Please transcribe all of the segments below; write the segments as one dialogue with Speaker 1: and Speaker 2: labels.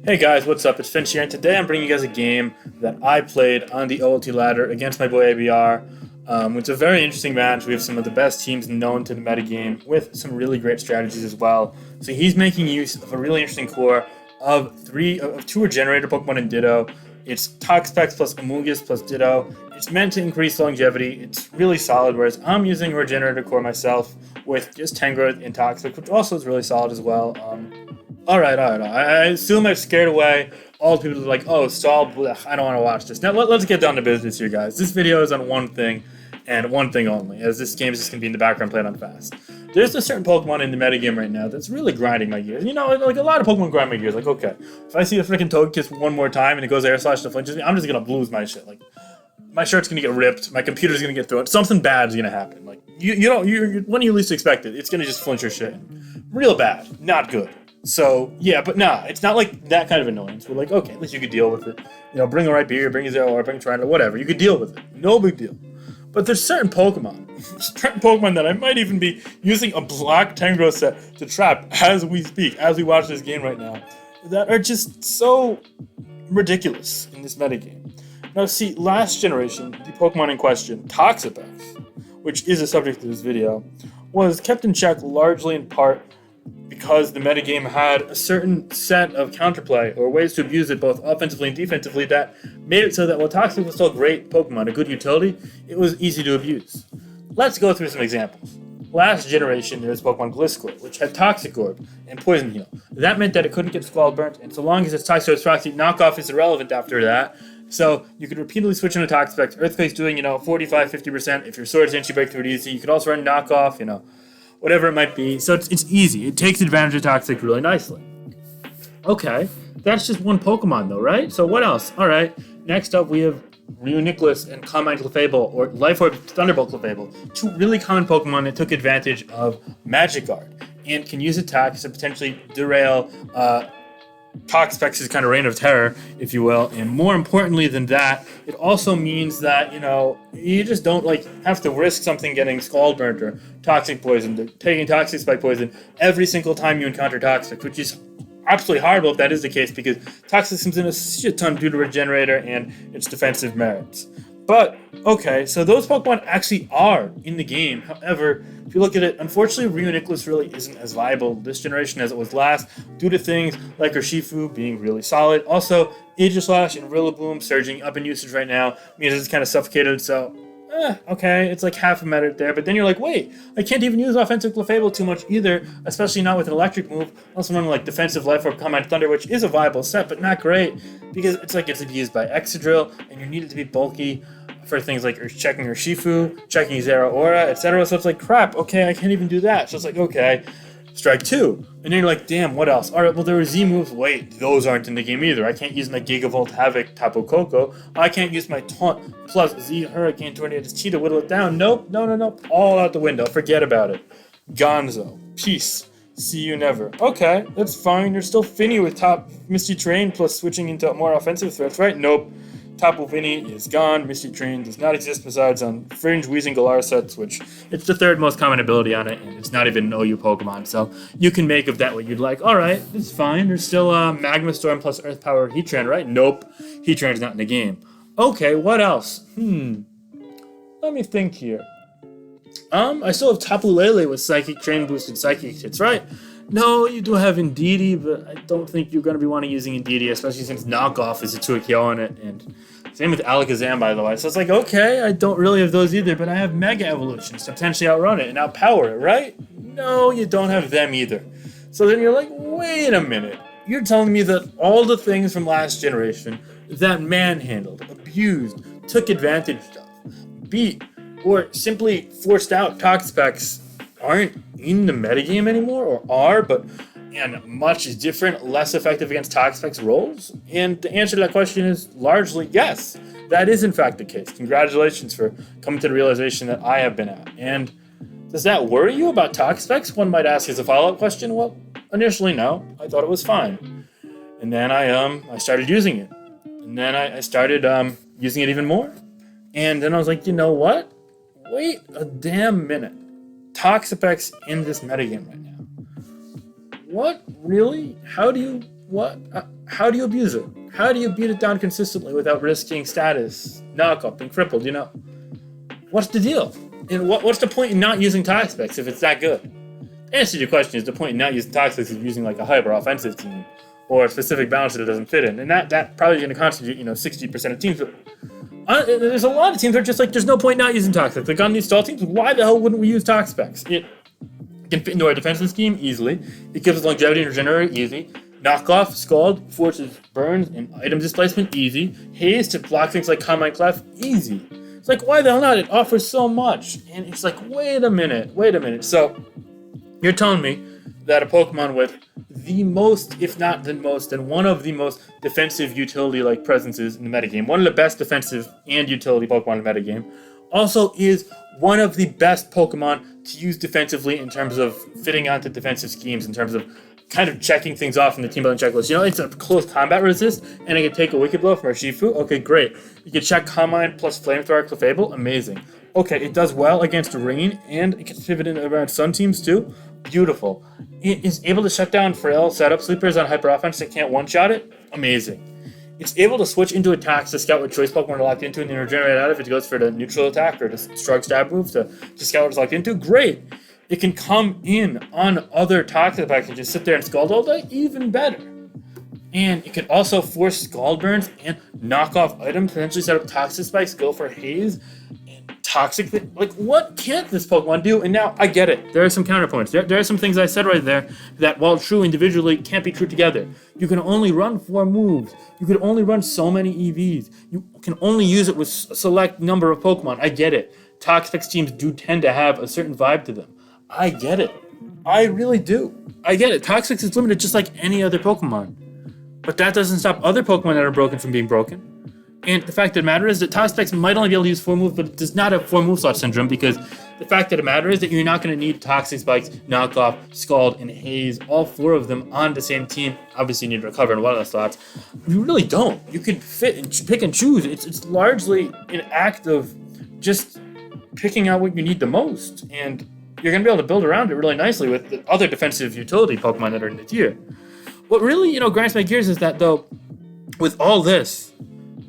Speaker 1: Hey guys, what's up? It's Finch here, and today I'm bringing you guys a game that I played on the OLT ladder against my boy ABR. It's a very interesting match. We have some of the best teams known to the metagame with some really great strategies as well. So he's making use of a really interesting core of two Regenerator Pokemon in Ditto. It's Toxapex plus Amoonguss plus Ditto. It's meant to increase longevity. It's really solid, whereas I'm using a Regenerator core myself with just Tangrowth and Toxapex, which also is really solid as well. All right. I assume I've scared away all the people who are like, oh, stall, blech, I don't want to watch this. Now, let's get down to business here, guys. This video is on one thing, and one thing only, as this game is just going to be in the background playing on fast. There's a certain Pokemon in the metagame right now that's really grinding my gears. You know, like a lot of Pokemon grind my gears. Like, okay, if I see a freaking Togekiss one more time and it goes Air Slash to flinches me, I'm just going to lose my shit. Like, my shirt's going to get ripped, my computer's going to get thrown, something bad is going to happen. Like, when you least expect it, it's going to just flinch your shit. Real bad, not good. So, yeah, but nah, it's not like that kind of annoyance. We're like, okay, at least you could deal with it. You know, bring a right beer, bring a zero, or bring a Triangle, whatever. You could deal with it. No big deal. But there's certain Pokemon that I might even be using a black Tangrowth set to trap as we speak, as we watch this game right now, that are just so ridiculous in this metagame. Now, see, last generation, the Pokemon in question, Toxapex, which is a subject of this video, was kept in check largely in part because the metagame had a certain set of counterplay or ways to abuse it both offensively and defensively that made it so that while Toxic was still a great Pokemon, a good utility, it was easy to abuse. Let's go through some examples. Last generation, there was Pokemon Gliscor, which had Toxic Orb and Poison Heal. That meant that it couldn't get Scald Burnt, and so long as its Toxicroak's Proxy knockoff is irrelevant after that, so you could repeatedly switch into Toxapex. Earthquake's doing, 45-50%. If your Swords didn't, you break through it easy. You could also run knockoff, whatever it might be. So it's easy. It takes advantage of Toxic really nicely. Okay, that's just one Pokemon though, right? So what else? All right, next up we have Reuniclus and Calm Mind Clefable, or Life Orb Thunderbolt Clefable. Two really common Pokemon that took advantage of Magic Guard and can use attacks to potentially derail Toxapex's kind of reign of terror, if you will. And more importantly than that, it also means that, you just don't have to risk something getting Scald Burnt or Toxic Poisoned, taking Toxic Spike Poison every single time you encounter Toxic, which is absolutely horrible if that is the case, because Toxic comes in a shit ton due to Regenerator and its defensive merits. But, okay, so those Pokemon actually are in the game. However, if you look at it, unfortunately, Reuniclus really isn't as viable this generation as it was last, due to things like Urshifu being really solid. Also, Aegislash and Rillaboom surging up in usage right now means it's kind of suffocated, so, okay, it's like half a meta there. But then you're like, wait, I can't even use offensive Clefable too much either, especially not with an electric move. Also running Defensive Life Orb, Calm Mind Thunder, which is a viable set, but not great, because it's abused by Excadrill, and you need it to be bulky for things like checking Urshifu, checking Zeraora, etc. So it's like, crap, okay, I can't even do that. So it's like, okay, strike two. And then you're like, damn, what else? All right, well, there were Z moves. Wait, those aren't in the game either. I can't use my Gigavolt Havoc Tapu Koko. I can't use my Taunt plus Z Hurricane Tornado Cheetah, whittle it down. Nope, no. All out the window. Forget about it. Gonzo. Peace. See you never. Okay, that's fine. You're still Finny with top Misty Train plus switching into more offensive threats, right? Nope. Tapu Fini is gone. Misty Train does not exist besides on Fringe, Weezing, Galar sets, which it's the third most common ability on it, and it's not even an OU Pokemon, so you can make of that what you'd like. Alright, it's fine. There's still Magma Storm plus Earth Power Heatran, right? Nope. Heatran's not in the game. Okay, what else? Let me think here. I still have Tapu Lele with Psychic Train boosted Psychic hits, right? No, you do have Indeedee, but I don't think you're going to be wanting using Indeedee, especially since Knockoff is a 2-KO on it, and same with Alakazam, by the way. So it's like, okay, I don't really have those either, but I have Mega Evolutions to potentially outrun it and outpower it, right? No, you don't have them either. So then you're like, wait a minute. You're telling me that all the things from last generation that manhandled, abused, took advantage of, beat, or simply forced out Toxapex aren't in the metagame anymore, or are, but and much different, less effective against Toxapex roles? And the answer to that question is largely yes. That is in fact the case. Congratulations for coming to the realization that I have been at. And does that worry you about Toxapex? One might ask as a follow-up question. Well, initially no. I thought it was fine. And then I started using it. And then I started using it even more. And then I was like, you know what? Wait a damn minute. Toxapex in this metagame right now. What? Really? How do you what? How do you abuse it? How do you beat it down consistently without risking status, knockoff, being crippled, What's the deal? And what's the point in not using Toxapex if it's that good? The answer to your question is the point in not using Toxapex is using like a hyper-offensive team or a specific balance that it doesn't fit in. And that probably is going to constitute, 60% of teams. But there's a lot of teams that are just like, there's no point not using Toxapex. Like on these stall teams, why the hell wouldn't we use Toxapex? It can fit into our defensive scheme easily. It gives us longevity and regenerate easy. Knockoff, Scald, forces burns, and item displacement easy. Haze to block things like Combine Clef easy. It's like, why the hell not? It offers so much. And it's like, wait a minute. So, you're telling me that a Pokemon with the most, if not the most, and one of the most defensive utility-like presences in the metagame, one of the best defensive and utility Pokemon in the metagame, also is one of the best Pokemon to use defensively in terms of fitting onto defensive schemes, in terms of kind of checking things off in the team building checklist. It's a close combat resist, and I can take a Wicked Blow from our Shifu. Okay, great. You can check Combine plus Flamethrower Clefable. Amazing. Okay, it does well against Rain, and it can pivot in around Sun teams too. Beautiful. It is able to shut down frail setup sleepers on hyper offense that can't one-shot it. Amazing. It's able to switch into attacks to scout what choice Pokemon are locked into and then regenerate out if it goes for the neutral attack or the shrug stab move to scout what it's locked into. Great. It can come in on other Toxapex and just sit there and Scald all day. Even better. And it can also force Scald burns and knock off items, potentially set up Toxic Spikes, go for Haze, and Toxic. Like, what can't this Pokemon do? And now I get it. There are some counterpoints. There are some things I said right there that, while true individually, can't be true together. You can only run 4 moves. You can only run so many EVs. You can only use it with a select number of Pokemon. I get it. Toxapex teams do tend to have a certain vibe to them. I get it. I really do. I get it. Toxapex is limited just like any other Pokemon. But that doesn't stop other Pokemon that are broken from being broken. And the fact of the matter is that Toxapex might only be able to use 4 moves, but it does not have 4 move slot syndrome, because the fact of the matter is that you're not going to need Toxic Spikes, Knockoff, Scald, and Haze, all 4 of them on the same team. Obviously, you need to recover in one of those slots. You really don't. You can fit and pick and choose. It's largely an act of just picking out what you need the most. And you're going to be able to build around it really nicely with the other defensive utility Pokemon that are in the tier. What really, grinds my gears is that, though, with all this,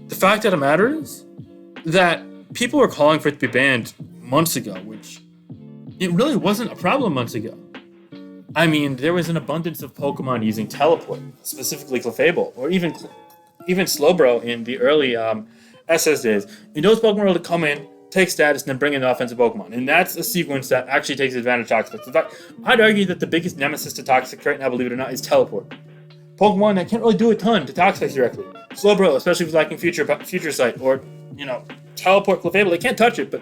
Speaker 1: the fact of the matter is that people were calling for it to be banned months ago, which it really wasn't a problem months ago. I mean, there was an abundance of Pokemon using Teleport, specifically Clefable, or even Slowbro in the early SS days. And those Pokemon were able to come in, take status, and then bring in the offensive Pokemon. And that's a sequence that actually takes advantage of Toxapex. In fact, I'd argue that the biggest nemesis to Toxic right now, believe it or not, is Teleport. Pokemon that can't really do a ton to Toxapex directly. Slowbro, especially if it's lacking Future Sight, or, Teleport Clefable, they can't touch it, but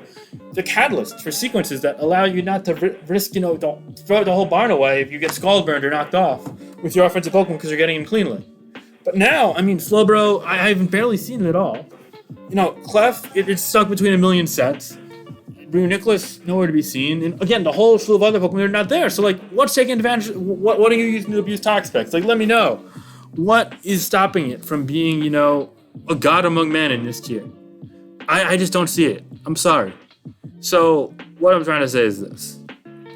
Speaker 1: the catalysts for sequences that allow you not to risk, throw the whole barn away if you get Scald burned or knocked off with your offensive Pokemon because you're getting him cleanly. But now, Slowbro, I haven't barely seen it at all. Clef, it's stuck between a million sets. Nicholas, nowhere to be seen. And again, the whole slew of other Pokemon are not there. So, what's taking advantage? What are you using to abuse Toxapex? Let me know. What is stopping it from being, a god among men in this tier? I just don't see it. I'm sorry. So, what I'm trying to say is this.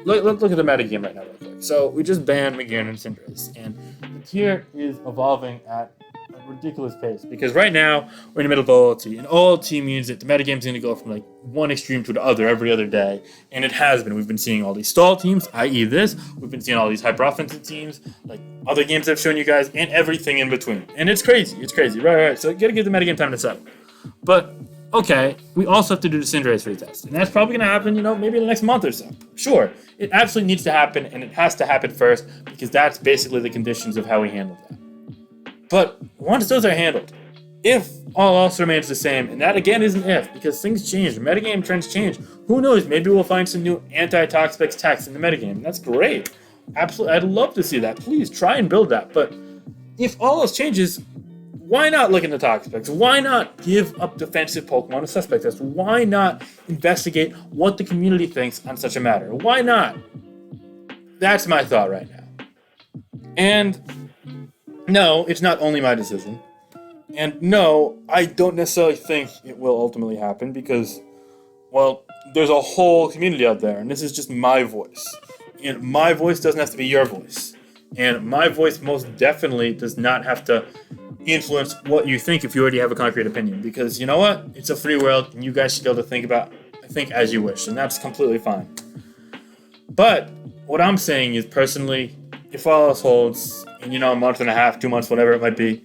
Speaker 1: Let's look at the metagame right now real quick. So, we just banned McGinn and Cinderace. And the tier is evolving at a ridiculous pace, because right now we're in the middle of OLT, and OLT means that the metagame is going to go from one extreme to the other every other day, and it has been. We've been seeing all these stall teams, i.e. this. We've been seeing all these hyper offensive teams, like other games I've shown you guys, and everything in between. And it's crazy. Right. So you got to give the metagame time to settle. But okay, we also have to do the Cinderace retest, and that's probably going to happen, maybe in the next month or so. Sure, it absolutely needs to happen, and it has to happen first, because that's basically the conditions of how we handle that. But once those are handled, if all else remains the same, and that again isn't if, because things change, metagame trends change. Who knows? Maybe we'll find some new anti-Toxapex text in the metagame, and that's great. Absolutely, I'd love to see that. Please try and build that. But if all else changes, why not look into Toxapex? Why not give up defensive Pokemon a suspect test? Why not investigate what the community thinks on such a matter? Why not? That's my thought right now. And no, it's not only my decision. And no, I don't necessarily think it will ultimately happen, because, there's a whole community out there, and this is just my voice. And my voice doesn't have to be your voice. And my voice most definitely does not have to influence what you think if you already have a concrete opinion. Because you know what? It's a free world, and you guys should be able to think as you wish, and that's completely fine. But what I'm saying is, personally, if all else holds, in a month and a half, 2 months, whatever it might be,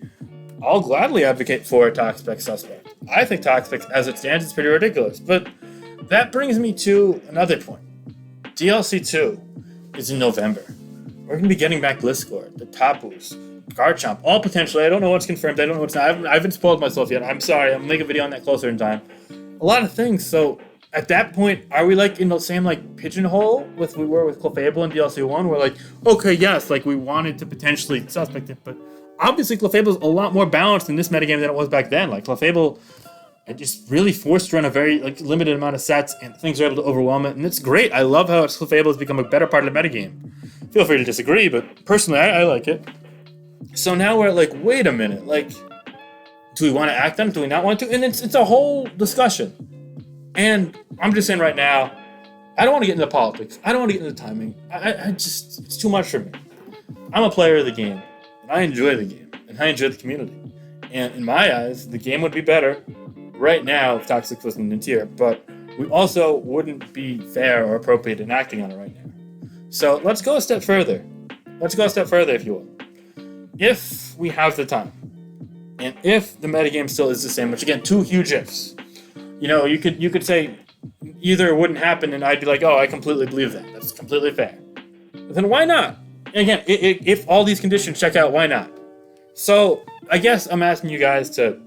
Speaker 1: I'll gladly advocate for a Toxapex suspect. I think Toxapex, as it stands, is pretty ridiculous. But that brings me to another point. DLC 2 is in November. We're going to be getting back Gliscor, the Tapus, Garchomp, all potentially. I don't know what's confirmed. I don't know what's not. I haven't spoiled myself yet. I'm sorry. I'm making a video on that closer in time. A lot of things. So at that point, are we like in the same like pigeonhole with we were with Clefable in DLC 1? We're like, okay, yes, like we wanted to potentially suspect it, but obviously Clefable is a lot more balanced in this metagame than it was back then. Like Clefable, it just really forced to run a very limited amount of sets, and things are able to overwhelm it, and it's great. I love how Clefable has become a better part of the metagame. Feel free to disagree, but personally, I like it. So now we're like, wait a minute, like, do we want to act on it? Do we not want to? And it's a whole discussion. And I'm just saying right now, I don't want to get into politics. I don't want to get into timing. I just, it's too much for me. I'm a player of the game, and I enjoy the game, and I enjoy the community. And in my eyes, the game would be better right now if Toxic wasn't in tier, but we also wouldn't be fair or appropriate in acting on it right now. So let's go a step further. Let's go a step further, if you will. If we have the time, and if the metagame still is the same, which again, two huge ifs. You could say either it wouldn't happen, and I'd be like, oh, I completely believe that. That's completely fair. But then why not? And again, if all these conditions check out, why not? So I guess I'm asking you guys to.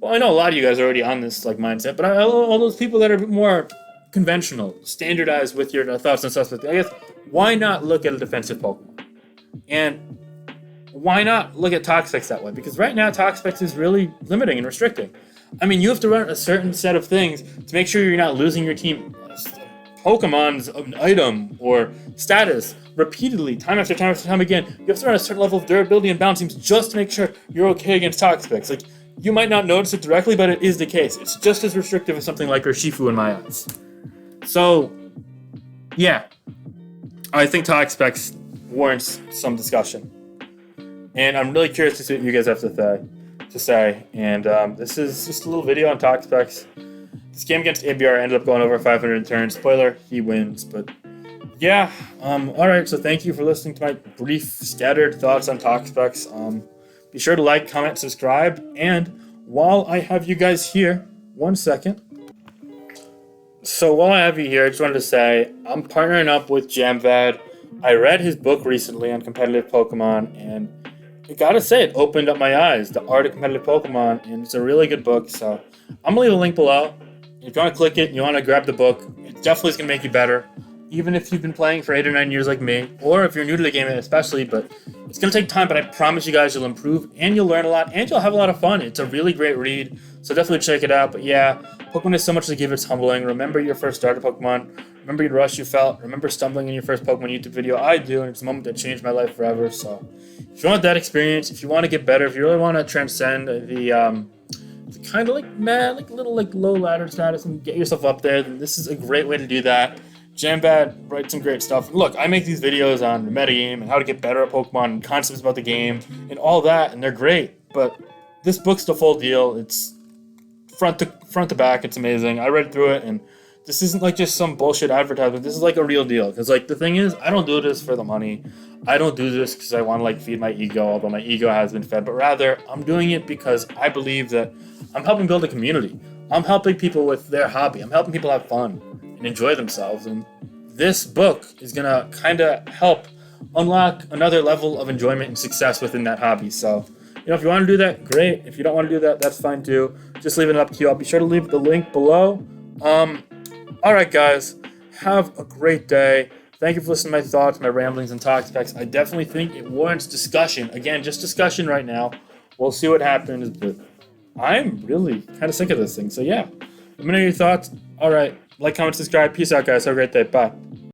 Speaker 1: Well, I know a lot of you guys are already on this mindset, but all those people that are more conventional, standardized with your thoughts and suspects, I guess, why not look at a defensive Pokemon? And why not look at Toxapex that way? Because right now, Toxapex is really limiting and restricting. I mean, you have to run a certain set of things to make sure you're not losing your team Pokemon's item or status repeatedly, time after time after time again. You have to run a certain level of durability and balance teams just to make sure you're okay against Toxapex. You might not notice it directly, but it is the case. It's just as restrictive as something like Urshifu in my eyes. So, yeah. I think Toxapex warrants some discussion. And I'm really curious to see what you guys have to say. And this is just a little video on Toxapex. This game against ABR ended up going over 500 turns. Spoiler, he wins. But yeah, alright, so thank you for listening to my brief, scattered thoughts on Toxapex. Be sure to like, comment, subscribe. And while I have you guys here, 1 second. So while I have you here, I just wanted to say, I'm partnering up with Jamvad. I read his book recently on competitive Pokemon, and I gotta say, it opened up my eyes. The Art of Competitive Pokemon, and it's a really good book, so I'm gonna leave a link below. If you want to click it and you want to grab the book, it definitely is going to make you better, even if you've been playing for 8 or 9 years like me, or if you're new to the game especially, but it's going to take time, but I promise you guys you'll improve, and you'll learn a lot, and you'll have a lot of fun. It's a really great read, so definitely check it out. But yeah, Pokemon is so much to give, it's humbling. Remember your first starter Pokemon. Remember your rush you felt. Remember stumbling in your first Pokemon YouTube video. I do, and it's a moment that changed my life forever, so if you want that experience, if you want to get better, if you really want to transcend the kind of little low ladder status and get yourself up there, then this is a great way to do that. Jambad writes some great stuff. Look, I make these videos on the metagame and how to get better at Pokemon and concepts about the game and all that, and they're great. But this book's the full deal. It's front to back. It's amazing. I read through it, and this isn't like just some bullshit advertisement. This is like a real deal. Because the thing is, I don't do this for the money. I don't do this because I want to feed my ego, although my ego has been fed. But rather, I'm doing it because I believe that I'm helping build a community. I'm helping people with their hobby. I'm helping people have fun and enjoy themselves. And this book is going to kind of help unlock another level of enjoyment and success within that hobby. So, if you want to do that, great. If you don't want to do that, that's fine too. Just leave it up to you. I'll be sure to leave the link below. Alright guys, have a great day. Thank you for listening to my thoughts, my ramblings, and Toxapex. I definitely think it warrants discussion. Again, just discussion right now. We'll see what happens, but I'm really kind of sick of this thing. So yeah, let me know your thoughts. Alright, like, comment, subscribe. Peace out, guys. Have a great day. Bye.